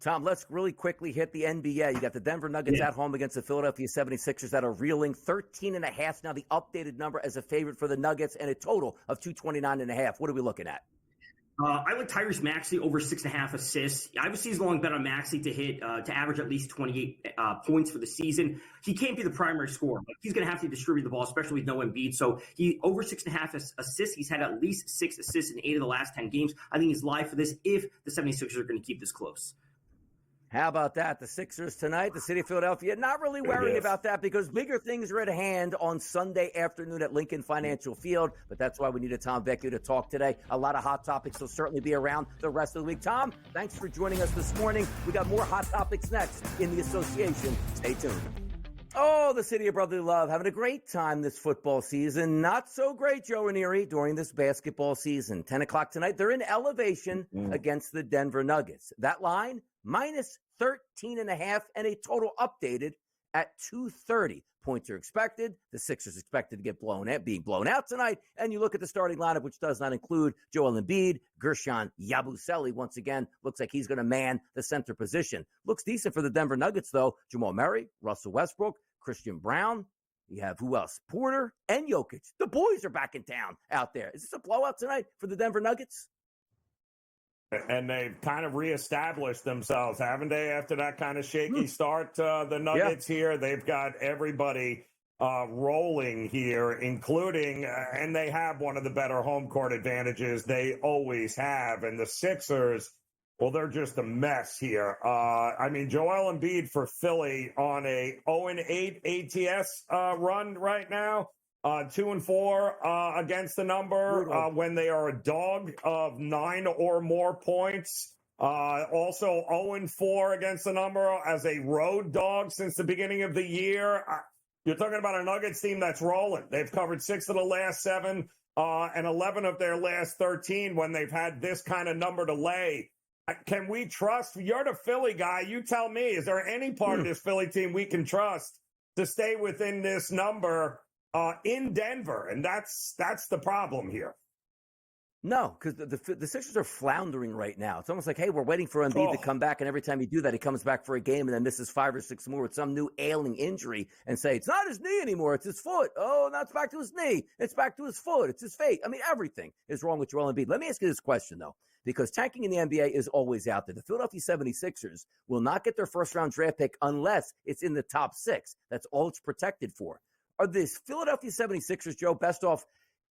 Tom, let's really quickly hit the NBA. You got the Denver Nuggets at home against the Philadelphia 76ers that are reeling 13.5. Now the updated number as a favorite for the Nuggets and a total of 229.5. What are we looking at? I like Tyrese Maxey over 6.5 assists. I have a season-long bet on Maxey to average at least 28 points for the season. He can't be the primary scorer. Like, he's going to have to distribute the ball, especially with no Embiid. So he over 6.5 assists. He's had at least 6 assists in 8 of the last 10 games. I think he's live for this if the 76ers are going to keep this close. How about that? The Sixers tonight, the city of Philadelphia, not really worrying about that because bigger things are at hand on Sunday afternoon at Lincoln Financial Field. But that's why we needed Tom Vecchio to talk today. A lot of hot topics will certainly be around the rest of the week. Tom, thanks for joining us this morning. We got more hot topics next in the association. Stay tuned. Oh, the city of brotherly love, having a great time this football season. Not so great, Joe Ranieri, during this basketball season. 10 o'clock tonight, they're in elevation against the Denver Nuggets. That line, minus 13.5 and a total updated at 230. Points are expected. The Sixers expected to get being blown out tonight. And you look at the starting lineup, which does not include Joel Embiid. Gershon Yabusele, once again, looks like he's going to man the center position. Looks decent for the Denver Nuggets, though. Jamal Murray, Russell Westbrook, Christian Brown. You have who else? Porter and Jokic. The boys are back in town out there. Is this a blowout tonight for the Denver Nuggets? And they've kind of reestablished themselves, haven't they, after that kind of shaky start? The Nuggets here, they've got everybody rolling here, including, and they have one of the better home court advantages they always have. And the Sixers, well, they're just a mess here. I mean, Joel Embiid for Philly on a 0-8 ATS run right now. 2-4 against the number when they are a dog of 9 or more points. Also 0-4 against the number as a road dog since the beginning of the year. You're talking about a Nuggets team that's rolling. They've covered 6 of the last 7 and 11 of their last 13 when they've had this kind of number to lay. Can we trust? You're the Philly guy. You tell me, is there any part of this Philly team we can trust to stay within this number in Denver? And that's the problem here. No, because the Sixers are floundering right now. It's almost like, hey, we're waiting for Embiid to come back, and every time he do that, he comes back for a game and then misses 5 or 6 more with some new ailing injury and say, it's not his knee anymore, it's his foot. Oh, now it's back to his knee. It's back to his foot. It's his fate. I mean, everything is wrong with Joel Embiid. Let me ask you this question, though, because tanking in the NBA is always out there. The Philadelphia 76ers will not get their first-round draft pick unless it's in the top 6. That's all it's protected for. Are the Philadelphia 76ers, Joe, best off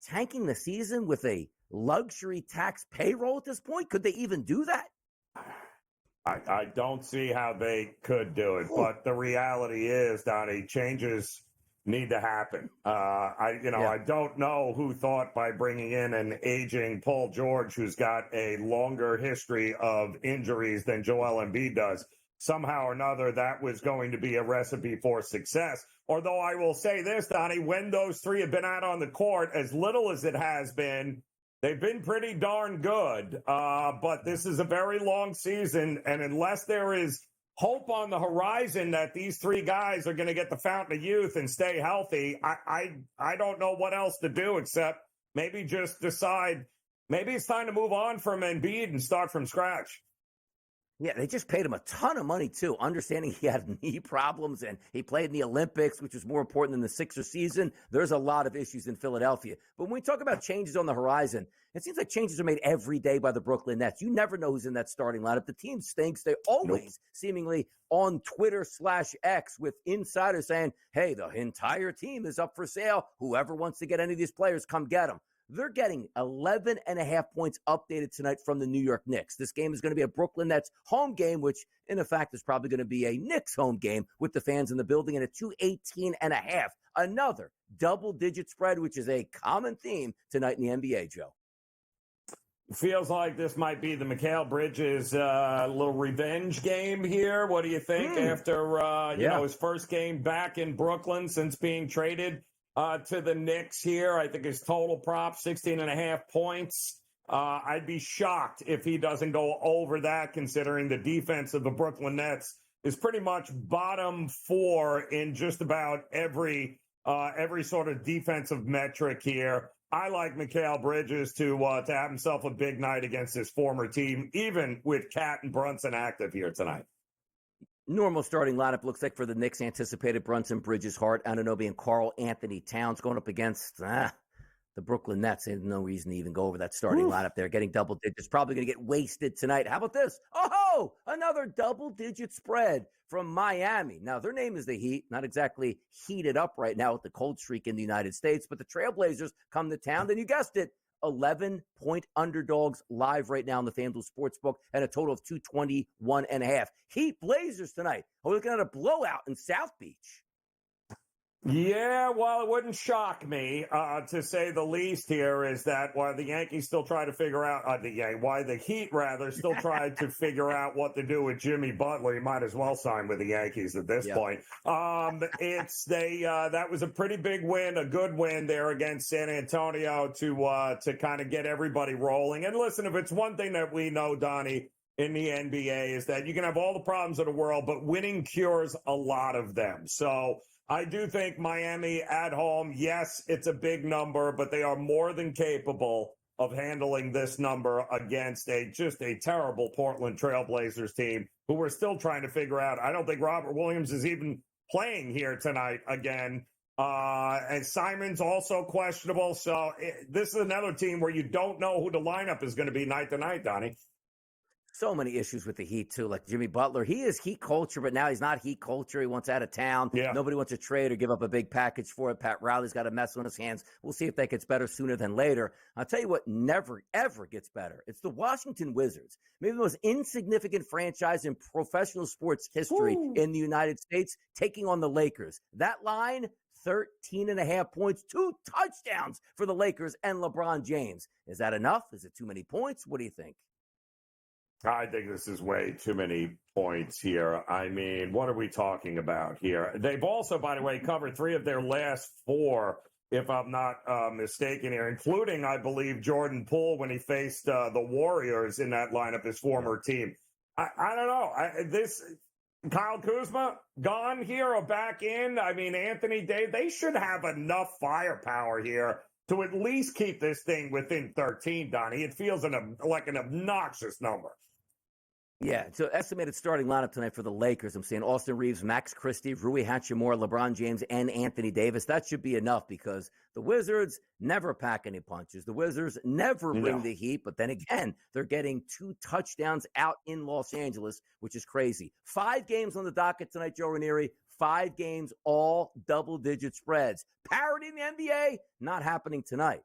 tanking the season with a luxury tax payroll at this point? Could they even do that? I don't see how they could do it, but the reality is, Donnie, changes need to happen. I don't know who thought by bringing in an aging Paul George, who's got a longer history of injuries than Joel Embiid does. Somehow or another, that was going to be a recipe for success. Although I will say this, Donnie, when those three have been out on the court, as little as it has been, they've been pretty darn good. But this is a very long season, and unless there is hope on the horizon that these three guys are going to get the fountain of youth and stay healthy, I don't know what else to do except maybe just decide maybe it's time to move on from Embiid and start from scratch. Yeah, they just paid him a ton of money, too, understanding he had knee problems and he played in the Olympics, which was more important than the Sixers season. There's a lot of issues in Philadelphia. But when we talk about changes on the horizon, it seems like changes are made every day by the Brooklyn Nets. You never know who's in that starting lineup. The team stinks. They always seemingly on Twitter/X with insiders saying, hey, the entire team is up for sale. Whoever wants to get any of these players, come get them. They're getting 11.5 points updated tonight from the New York Knicks. This game is going to be a Brooklyn Nets home game, which in effect is probably going to be a Knicks home game with the fans in the building, and a 218.5. Another double-digit spread, which is a common theme tonight in the NBA, Joe. Feels like this might be the Mikal Bridges little revenge game here. What do you think after his first game back in Brooklyn since being traded to the Knicks here? I think his total prop, 16.5 points. I'd be shocked if he doesn't go over that, considering the defense of the Brooklyn Nets is pretty much bottom 4 in just about every sort of defensive metric here. I like Mikal Bridges to have himself a big night against his former team, even with Cat and Brunson active here tonight. Normal starting lineup looks like for the Knicks anticipated Brunson, Bridges, Hart, Anunoby, and Karl Anthony Towns going up against the Brooklyn Nets. There's no reason to even go over that starting lineup there. Getting double digits, probably going to get wasted tonight. How about this? Oh, another double-digit spread from Miami. Now, their name is the Heat. Not exactly heated up right now with the cold streak in the United States, but the Trailblazers come to town, and you guessed it, 11-point underdogs live right now in the FanDuel Sportsbook and a total of 221.5. Heat Blazers tonight. We're looking at a blowout in South Beach. Yeah, well, it wouldn't shock me, to say the least here, is that while the Yankees still try to figure out, why the Heat, rather, still try to figure out what to do with Jimmy Butler. He might as well sign with the Yankees at this point. That was a pretty big win, a good win there against San Antonio to kind of get everybody rolling. And listen, if it's one thing that we know, Donnie, in the NBA is that you can have all the problems of the world, but winning cures a lot of them. So I do think Miami at home, yes, it's a big number, but they are more than capable of handling this number against just a terrible Portland Trailblazers team who we're still trying to figure out. I don't think Robert Williams is even playing here tonight again. And Simon's also questionable. So this is another team where you don't know who the lineup is going to be night to night, Donnie. So many issues with the Heat, too. Like Jimmy Butler, he is Heat culture, but now he's not Heat culture. He wants out of town. Yeah. Nobody wants to trade or give up a big package for it. Pat Riley's got a mess on his hands. We'll see if that gets better sooner than later. I'll tell you what never, ever gets better. It's the Washington Wizards, maybe the most insignificant franchise in professional sports history in the United States, taking on the Lakers. That line, 13.5 points, 2 touchdowns for the Lakers and LeBron James. Is that enough? Is it too many points? What do you think? I think this is way too many points here. I mean, what are we talking about here? They've also, by the way, covered 3 of their last 4, if I'm not mistaken here, including, I believe, Jordan Poole when he faced the Warriors in that lineup, his former team. I don't know. Kyle Kuzma gone here or back in? I mean, Anthony Davis, they should have enough firepower here to at least keep this thing within 13, Donnie. It feels like an obnoxious number. Yeah, so estimated starting lineup tonight for the Lakers. I'm saying Austin Reeves, Max Christie, Rui Hachimura, LeBron James, and Anthony Davis. That should be enough because the Wizards never pack any punches. The Wizards never bring the heat, but then again, they're getting 2 touchdowns out in Los Angeles, which is crazy. 5 games on the docket tonight, Joe Ranieri. 5 games, all double-digit spreads. Parity in the NBA, not happening tonight.